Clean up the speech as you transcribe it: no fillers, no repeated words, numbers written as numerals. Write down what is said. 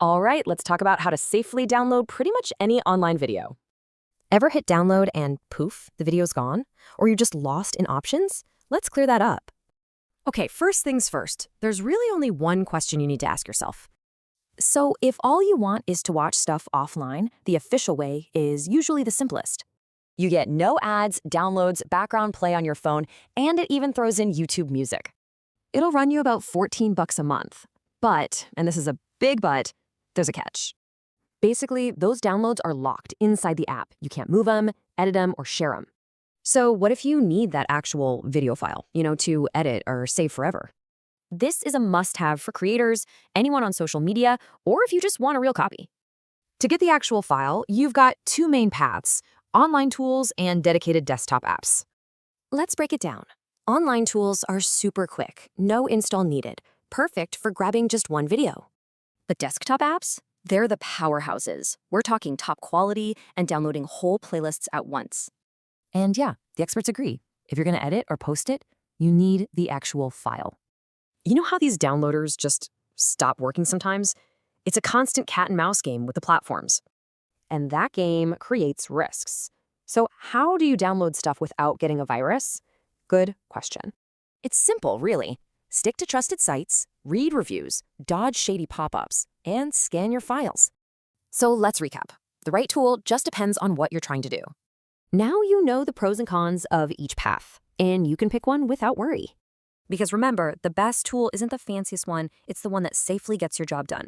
All right, let's talk about how to safely download pretty much any online video. Ever hit download and poof, the video's gone? Or you're just lost in options? Let's clear that up. Okay, first things first, there's really only one question you need to ask yourself. So if all you want is to watch stuff offline, the official way is usually the simplest. You get no ads, downloads, background play on your phone, and it even throws in YouTube music. It'll run you about $14 a month. But, and this is a big but, there's a catch. Basically, those downloads are locked inside the app. You can't move them, edit them, or share them. So what if you need that actual video file, to edit or save forever? This is a must-have for creators, anyone on social media, or if you just want a real copy. To get the actual file, you've got two main paths: online tools and dedicated desktop apps. Let's break it down. Online tools are super quick, no install needed, perfect for grabbing just one video. But desktop apps? They're the powerhouses. We're talking top quality and downloading whole playlists at once. And yeah, the experts agree. If you're going to edit or post it, you need the actual file. You know how these downloaders just stop working sometimes? It's a constant cat and mouse game with the platforms. And that game creates risks. So how do you download stuff without getting a virus? Good question. It's simple, really. Stick to trusted sites, read reviews, dodge shady pop-ups, and scan your files. So let's recap. The right tool just depends on what you're trying to do. Now you know the pros and cons of each path, and you can pick one without worry. Because remember, the best tool isn't the fanciest one, it's the one that safely gets your job done.